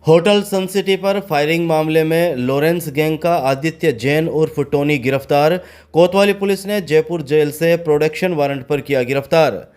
Hotel सन city पर firing मामले में लॉरेंस गैंग का आदित्य जैन उर्फ टोनी गिरफ्तार। कोतवाली पुलिस ने जयपुर जेल से प्रोडक्शन वारंट पर किया गिरफ्तार।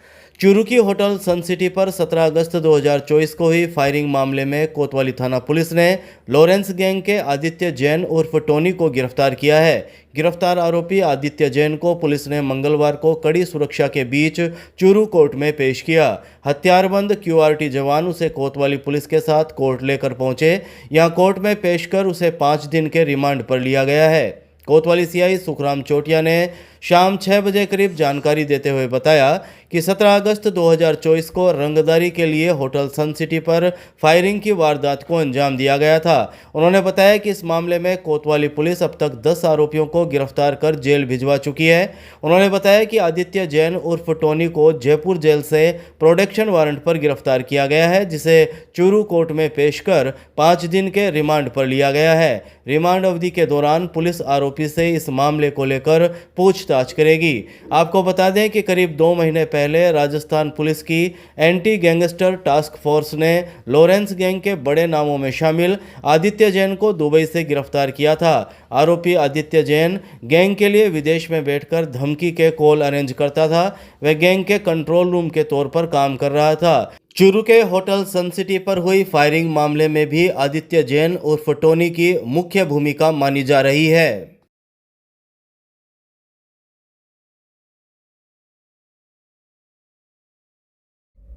चूरू की होटल सन सिटी पर 17 अगस्त 2024 को हुई फायरिंग मामले में कोतवाली थाना पुलिस ने लॉरेंस गैंग के आदित्य जैन उर्फ टोनी को गिरफ्तार किया है। गिरफ्तार आरोपी आदित्य जैन को पुलिस ने मंगलवार को कड़ी सुरक्षा के बीच चूरू कोर्ट में पेश किया। हथियारबंद क्यूआरटी जवान उसे कोतवाली पुलिस के साथ कोर्ट लेकर पहुंचे। यहां कोर्ट में पेश कर उसे 5 दिन के रिमांड पर लिया गया है। कोतवाली सीआई सुखराम चोटिया ने शाम 6 बजे करीब जानकारी देते हुए बताया कि 17 अगस्त 2024 को रंगदारी के लिए होटल सन सिटी पर फायरिंग की वारदात को अंजाम दिया गया था। उन्होंने बताया कि इस मामले में कोतवाली पुलिस अब तक 10 आरोपियों को गिरफ्तार कर जेल भिजवा चुकी है। उन्होंने बताया कि आदित्य जैन उर्फ टोनी को जयपुर जेल से प्रोडक्शन वारंट पर गिरफ्तार किया गया है, जिसे चूरू कोर्ट में पेश कर 5 दिन के रिमांड पर लिया गया है। रिमांड अवधि के दौरान पुलिस आरोपी से इस मामले को लेकर पूछताछ करेगी। आपको बता दें कि करीब 2 महीने पहले राजस्थान पुलिस की एंटी गैंगस्टर टास्क फोर्स ने लॉरेंस गैंग के बड़े नामों में शामिल आदित्य जैन को दुबई से गिरफ्तार किया था। आरोपी आदित्य जैन गैंग के लिए विदेश में बैठकर धमकी के कॉल अरेंज करता था। वह गैंग के कंट्रोल रूम के तौर पर काम कर रहा था। चूरू के होटल सन सिटी पर हुई फायरिंग मामले में भी आदित्य जैन उर्फ टोनी की मुख्य भूमिका मानी जा रही है।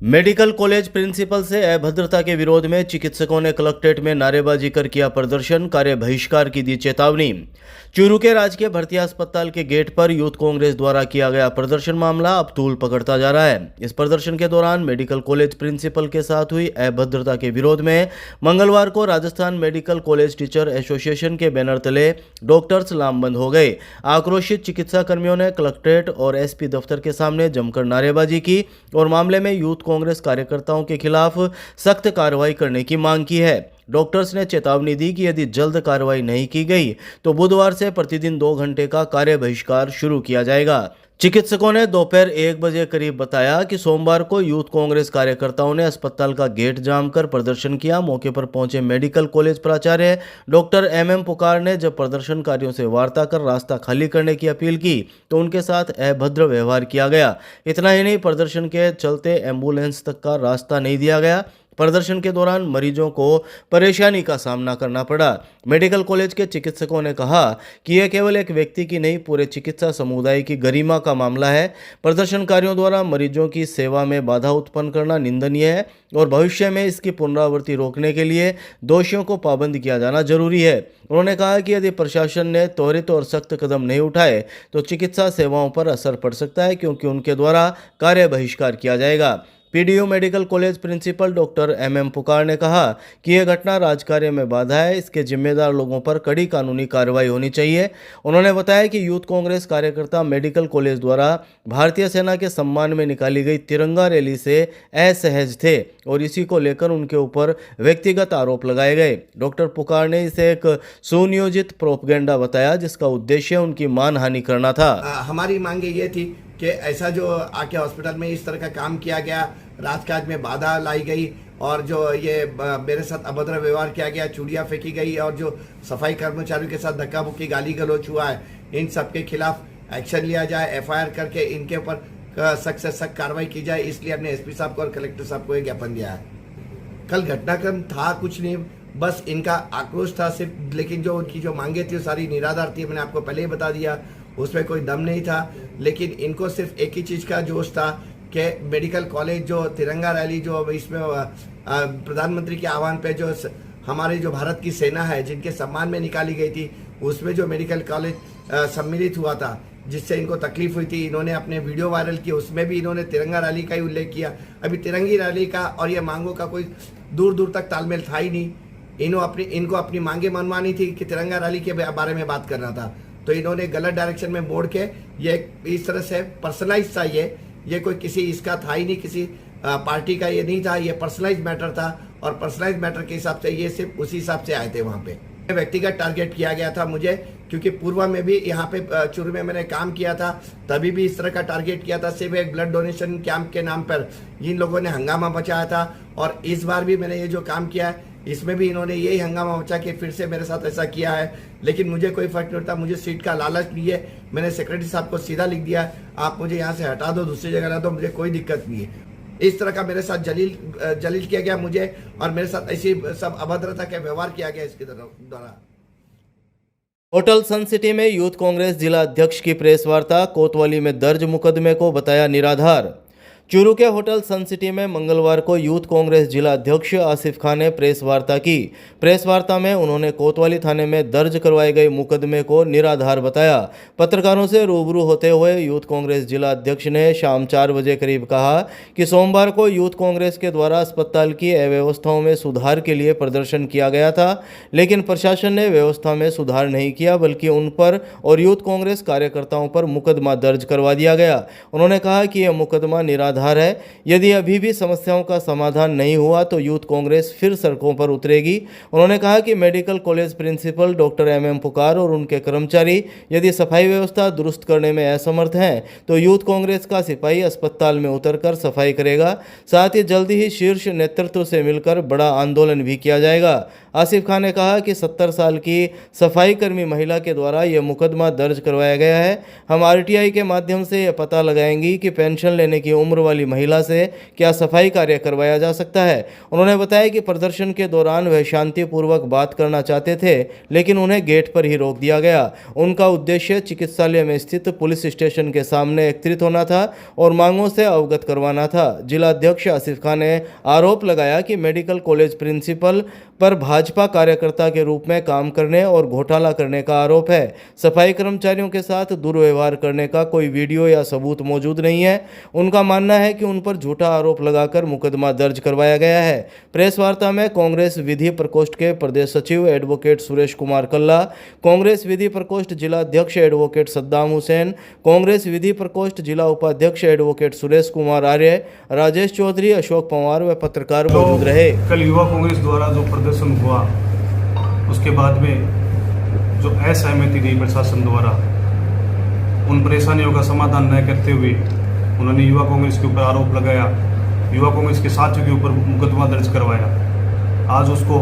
मेडिकल कॉलेज प्रिंसिपल से अभद्रता के विरोध में चिकित्सकों ने कलेक्ट्रेट में नारेबाजी कर किया प्रदर्शन, कार्य बहिष्कार की दी चेतावनी। चूरू के राजकीय भर्ती अस्पताल के गेट पर यूथ कांग्रेस द्वारा किया गया प्रदर्शन मामला अब तूल पकड़ता जा रहा है। इस प्रदर्शन के दौरान मेडिकल कॉलेज प्रिंसिपल के साथ हुई अभद्रता के विरोध में मंगलवार को Rajasthan medical college teacher association के बैनर तले डॉक्टर्स लामबंद हो गए। आक्रोशित चिकित्सा कर्मियों ने कलेक्ट्रेट और एसपी दफ्तर के सामने जमकर नारेबाजी की और मामले में यूथ कांग्रेस कार्यकर्ताओं के खिलाफ सख्त कार्रवाई करने की मांग की है। डॉक्टर्स ने चेतावनी दी कि यदि जल्द कार्रवाई नहीं की गई तो बुधवार से प्रतिदिन 2 घंटे का कार्य बहिष्कार शुरू किया जाएगा। चिकित्सकों ने दोपहर 1 बजे करीब बताया कि सोमवार को यूथ कांग्रेस कार्यकर्ताओं ने अस्पताल का गेट जाम कर प्रदर्शन किया। मौके पर पहुंचे मेडिकल कॉलेज प्राचार्य डॉक्टर एम पुकार ने जब प्रदर्शनकारियों से वार्ता कर रास्ता खाली करने की अपील की तो उनके साथ अभद्र व्यवहार किया गया। इतना ही नहीं, प्रदर्शन के चलते एम्बुलेंस तक का रास्ता नहीं दिया गया। प्रदर्शन के दौरान मरीजों को परेशानी का सामना करना पड़ा। मेडिकल कॉलेज के चिकित्सकों ने कहा कि यह केवल एक व्यक्ति की नहीं, पूरे चिकित्सा समुदाय की गरिमा का मामला है। प्रदर्शनकारियों द्वारा मरीजों की सेवा में बाधा उत्पन्न करना निंदनीय है और भविष्य में इसकी पुनरावृत्ति रोकने के लिए दोषियों को पाबंद किया जाना जरूरी है। उन्होंने कहा कि यदि प्रशासन ने त्वरित और सख्त कदम नहीं उठाए तो चिकित्सा सेवाओं पर असर पड़ सकता है, क्योंकि उनके द्वारा कार्य बहिष्कार किया जाएगा। PDU medical college principal doctor M Pukar ने कहा कि यह घटना राजकार्य में बाधा है, इसके जिम्मेदार लोगों पर कड़ी कानूनी कार्रवाई होनी चाहिए। उन्होंने बताया कि यूथ कांग्रेस कार्यकर्ता मेडिकल कॉलेज द्वारा भारतीय सेना के सम्मान में निकाली गई तिरंगा रैली से असहज थे और इसी को लेकर उनके ऊपर व्यक्तिगत आरोप लगाए गए। डॉक्टर पुकार ने इसे एक सुनियोजित प्रोपगेंडा बताया जिसका उद्देश्य उनकी मानहानि करना था। हमारी मांग ये थी कि ऐसा जो आके हॉस्पिटल में इस तरह का काम किया गया, राजकाज में बाधा लाई गई और जो ये मेरे साथ अभद्र व्यवहार किया गया, चूड़ियाँ फेंकी गई और जो सफाई कर्मचारियों के साथ धक्का मुक्की, गाली गलौच हुआ है, इन सब के खिलाफ एक्शन लिया जाए। एफआईआर करके इनके ऊपर सख्त से सख्त कार्रवाई की जाए। इसलिए हमने एसपी साहब को और कलेक्टर साहब को एक ज्ञापन दिया है। कल घटनाक्रम था कुछ नहीं, बस इनका आक्रोश था सिर्फ, लेकिन जो उनकी जो मांगे थी वो सारी निराधार थी। मैंने आपको पहले ही बता दिया, उसमें कोई दम नहीं था। लेकिन इनको सिर्फ एक ही चीज़ का जोश था कि मेडिकल कॉलेज जो तिरंगा रैली जो इसमें प्रधानमंत्री के आह्वान पे जो हमारी जो भारत की सेना है जिनके सम्मान में निकाली गई थी, उसमें जो मेडिकल कॉलेज सम्मिलित हुआ था जिससे इनको तकलीफ हुई थी, इन्होंने अपने वीडियो वायरल किए, उसमें भी इन्होंने तिरंगा रैली का ही उल्लेख किया। अभी तिरंगी रैली का और ये मांगों का कोई दूर दूर तक तालमेल था ही नहीं। इनको अपनी मांगे मनवानी थी कि तिरंगा रैली के बारे में बात करना था, तो इन्होंने गलत डायरेक्शन में मोड़ के ये इस तरह से पर्सनलाइज था। ये कोई किसी इसका था ही नहीं, किसी पार्टी का ये नहीं था, ये पर्सनलाइज मैटर था और पर्सनलाइज मैटर के हिसाब से ये सिर्फ उसी हिसाब से आए थे। वहाँ पे व्यक्तिगत टारगेट किया गया था मुझे, क्योंकि पूर्व में भी यहाँ पे चूरू में मैंने काम किया था, तभी भी इस तरह का टारगेट किया था। सिर्फ एक ब्लड डोनेशन कैंप के नाम पर इन लोगों ने हंगामा मचाया था और इस बार भी मैंने ये जो काम किया है इसमें भी इन्होंने यही हंगामा मचा के फिर से मेरे साथ ऐसा किया है, लेकिन मुझे कोई फर्क नहीं पड़ता। मुझे सीट का लालच नहीं है। मैंने सेक्रेटरी साहब को सीधा लिख दिया, आप मुझे यहाँ से हटा दो, दूसरी जगह ला दो, मुझे कोई दिक्कत नहीं है। इस तरह का मेरे साथ जलील किया गया मुझे, और मेरे साथ ऐसी सब अभद्रता का व्यवहार किया गया इसके द्वारा। होटल सन सिटी में यूथ कांग्रेस जिला अध्यक्ष की प्रेस वार्ता, कोतवाली में दर्ज मुकदमे को बताया निराधार। चूरू के होटल सन सिटी में मंगलवार को यूथ कांग्रेस जिला अध्यक्ष आसिफ खान ने प्रेस वार्ता की। प्रेस वार्ता में उन्होंने कोतवाली थाने में दर्ज करवाए गए मुकदमे को निराधार बताया। पत्रकारों से रूबरू होते हुए यूथ कांग्रेस जिला अध्यक्ष ने शाम 4 बजे करीब कहा कि सोमवार को यूथ कांग्रेस के द्वारा अस्पताल की अव्यवस्थाओं में सुधार के लिए प्रदर्शन किया गया था, लेकिन प्रशासन ने व्यवस्था में सुधार नहीं किया, बल्कि उन पर और यूथ कांग्रेस कार्यकर्ताओं पर मुकदमा दर्ज करवा दिया गया। उन्होंने कहा कि यह मुकदमा निराधार है। यदि अभी भी समस्याओं का समाधान नहीं हुआ तो यूथ कांग्रेस फिर सड़कों पर उतरेगी। उन्होंने कहा कि medical college principal doctor M Pukar और उनके कर्मचारी यदि सफाई व्यवस्था दुरुस्त करने में असमर्थ हैं तो यूथ कांग्रेस का सिपाही अस्पताल में उतरकर सफाई करेगा। साथ ही जल्दी ही शीर्ष नेतृत्व से मिलकर बड़ा आंदोलन भी किया जाएगा। आसिफ खान ने कहा कि 70 साल की सफाई कर्मी महिला के द्वारा यह मुकदमा दर्ज करवाया गया है। हम आरटीआई के माध्यम से यह पता लगाएंगी कि पेंशन लेने की उम्र वाली महिला से क्या सफाई कार्य करवाया जा सकता है। उन्होंने बताया कि प्रदर्शन के दौरान वह शांतिपूर्वक बात करना चाहते थे, लेकिन उन्हें गेट पर ही रोक दिया गया। उनका उद्देश्य चिकित्सालय में स्थित पुलिस स्टेशन के सामने एकत्रित होना था और मांगों से अवगत करवाना था। जिला अध्यक्ष आसिफ खान ने आरोप लगाया कि मेडिकल कॉलेज प्रिंसिपल पर भाजपा कार्यकर्ता के रूप में काम करने और घोटाला करने का आरोप है। सफाई कर्मचारियों के साथ दुर्व्यवहार करने का कोई वीडियो या सबूत मौजूद नहीं है। उनका मानना है कि उन पर झूठा आरोप लगाकर मुकदमा दर्ज करवाया गया है। प्रेस वार्ता में कांग्रेस विधि प्रकोष्ठ के प्रदेश सचिव एडवोकेट सुरेश कुमार कल्ला, कांग्रेस विधि प्रकोष्ठ जिला अध्यक्ष एडवोकेट सद्दाम हुसैन, कांग्रेस विधि प्रकोष्ठ जिला उपाध्यक्ष एडवोकेट सुरेश कुमार आर्य, राजेश चौधरी, अशोक पंवार व पत्रकार मौजूद रहे। कल युवा कांग्रेस द्वारा जो प्रदर्शन हुआ उसके बाद में जो असहमति रही प्रशासन द्वारा, उन परेशानियों का समाधान न करते हुए उन्होंने युवा कांग्रेस के ऊपर आरोप लगाया, युवा कांग्रेस के साथियों के ऊपर मुकदमा दर्ज करवाया। आज उसको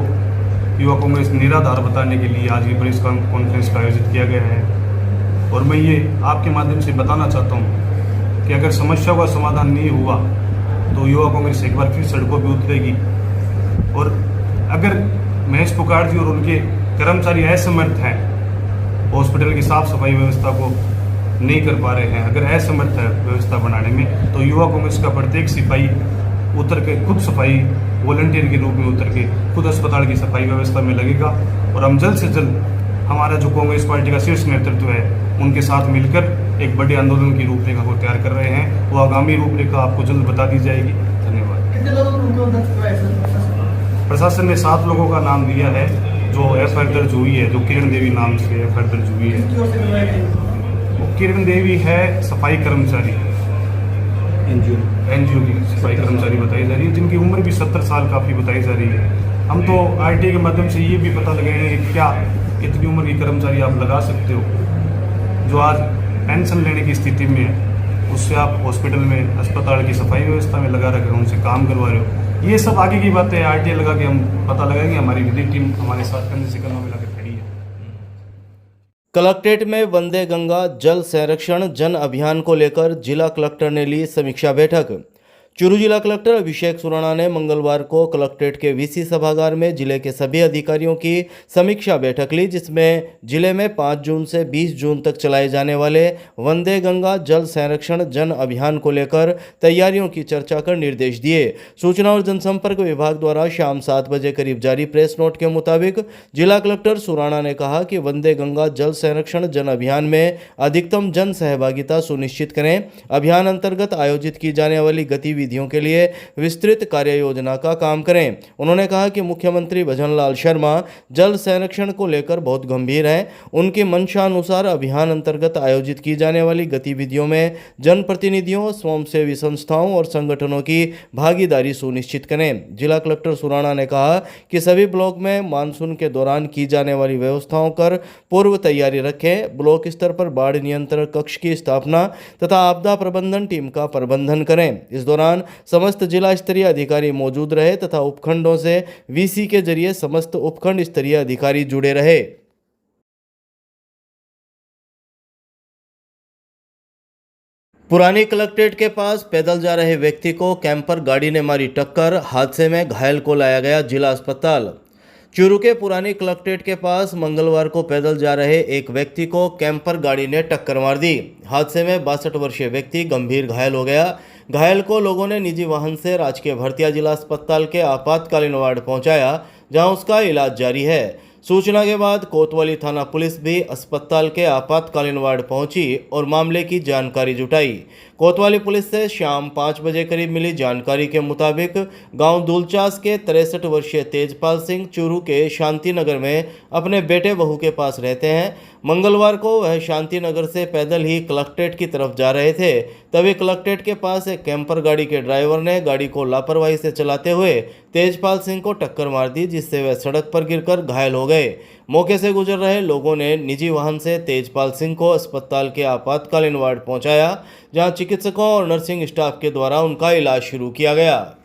युवा कांग्रेस निराधार बताने के लिए आज ये प्रेस कॉन्फ्रेंस का आयोजित किया गया है। और मैं ये आपके माध्यम से बताना चाहता हूँ कि अगर समस्याओं का समाधान नहीं हुआ तो युवा कांग्रेस एक बार फिर सड़कों पर उतरेगी। और अगर महेश पुकार जी और उनके कर्मचारी असमर्थ हैं, हॉस्पिटल की साफ सफाई व्यवस्था को नहीं कर पा रहे हैं, अगर असमर्थ है व्यवस्था बनाने में, तो युवा कांग्रेस का प्रत्येक सिपाही उतर के खुद सफाई वॉलंटियर के रूप में उतर के खुद अस्पताल की सफाई व्यवस्था में लगेगा। और हम जल्द से जल्द हमारा जो कांग्रेस पार्टी का शीर्ष नेतृत्व है उनके साथ मिलकर एक बड़े आंदोलन की रूपरेखा को तैयार कर रहे हैं। वो आगामी रूपरेखा आपको जल्द बता दी जाएगी। धन्यवाद। प्रशासन ने 7 लोगों का नाम दिया है जो एफआईआर दर्ज हुई है, जो किरण देवी नाम से एफआईआर दर्ज हुई है। वो किरण देवी है सफाई कर्मचारी, एनजीओ की सफाई कर्मचारी बताई जा रही है, जिनकी उम्र भी 70 साल काफ़ी बताई जा रही है। हम तो आरटीआई के माध्यम से ये भी पता लगाएंगे कि क्या इतनी उम्र की कर्मचारी आप लगा सकते हो जो आज पेंशन लेने की स्थिति में है, उससे आप हॉस्पिटल में अस्पताल की सफाई व्यवस्था में लगा रखे उनसे काम करवा रहे हो। ये सब आगे की बातें आरटीआई लगा के हम पता लगाएंगे। हमारी विधि टीम हमारे साथ कंधे से कंधा मिलाकर खड़ी है। कलेक्ट्रेट में वंदे गंगा जल संरक्षण जन अभियान को लेकर जिला कलेक्टर ने ली समीक्षा बैठक। चूरू जिला कलेक्टर अभिषेक सुराणा ने मंगलवार को कलेक्ट्रेट के वीसी सभागार में जिले के सभी अधिकारियों की समीक्षा बैठक ली, जिसमें जिले में 5 जून से 20 जून तक चलाए जाने वाले वंदे गंगा जल संरक्षण जन अभियान को लेकर तैयारियों की चर्चा कर निर्देश दिए। सूचना और जनसंपर्क विभाग द्वारा शाम 7 बजे करीब जारी प्रेस नोट के मुताबिक जिला कलेक्टर सुराणा ने कहा कि वंदे गंगा जल संरक्षण जन अभियान में अधिकतम जन सहभागिता सुनिश्चित करें। अभियान अंतर्गत आयोजित की जाने वाली गतिविधियों के लिए विस्तृत कार्य योजना का काम करें। उन्होंने कहा कि मुख्यमंत्री भजनलाल शर्मा जल संरक्षण को लेकर बहुत गंभीर हैं। उनकी मंशा अनुसार अभियान अंतर्गत आयोजित की जाने वाली गतिविधियों में जनप्रतिनिधियों, स्वयंसेवी संस्थाओं और संगठनों की भागीदारी सुनिश्चित करें। जिला कलेक्टर सुराणा ने कहा कि सभी ब्लॉक में मानसून के दौरान की जाने वाली व्यवस्थाओं कर पूर्व तैयारी रखें। ब्लॉक स्तर पर बाढ़ नियंत्रण कक्ष की स्थापना तथा आपदा प्रबंधन टीम का प्रबंधन करें। इस दौरान दौरान समस्त जिला स्तरीय अधिकारी मौजूद रहे तथा उपखंडों से वीसी के जरिए समस्त उपखंड स्तरीय अधिकारी जुड़े रहे। पुरानी कलेक्ट्रेट के पास पैदल जा रहे व्यक्ति को कैंपर गाड़ी ने मारी टक्कर। हादसे में घायल को लाया गया जिला अस्पताल। चूरू के पुरानी कलेक्ट्रेट के पास मंगलवार को पैदल जा रहे एक व्यक्ति को कैंपर गाड़ी ने टक्कर मार दी। हादसे में 62 वर्षीय व्यक्ति गंभीर घायल हो गया। घायल को लोगों ने निजी वाहन से राजकीय भरतिया जिला अस्पताल के आपातकालीन वार्ड पहुंचाया, जहां उसका इलाज जारी है। सूचना के बाद कोतवाली थाना पुलिस भी अस्पताल के आपातकालीन वार्ड पहुंची और मामले की जानकारी जुटाई। कोतवाली पुलिस से शाम 5 बजे करीब मिली जानकारी के मुताबिक गांव दुलचास के 63 वर्षीय तेजपाल सिंह चूरू के शांति नगर में अपने बेटे बहू के पास रहते हैं। मंगलवार को वह शांति नगर से पैदल ही कलेक्ट्रेट की तरफ जा रहे थे, तभी कलेक्ट्रेट के पास एक कैंपर गाड़ी के ड्राइवर ने गाड़ी को लापरवाही से चलाते हुए तेजपाल सिंह को टक्कर मार दी, जिससे वह सड़क पर गिरकर घायल हो गए। मौके से गुजर रहे लोगों ने निजी वाहन से तेजपाल सिंह को अस्पताल के आपातकालीन वार्ड पहुंचाया, जहां चिकित्सकों और नर्सिंग स्टाफ के द्वारा उनका इलाज शुरू किया गया।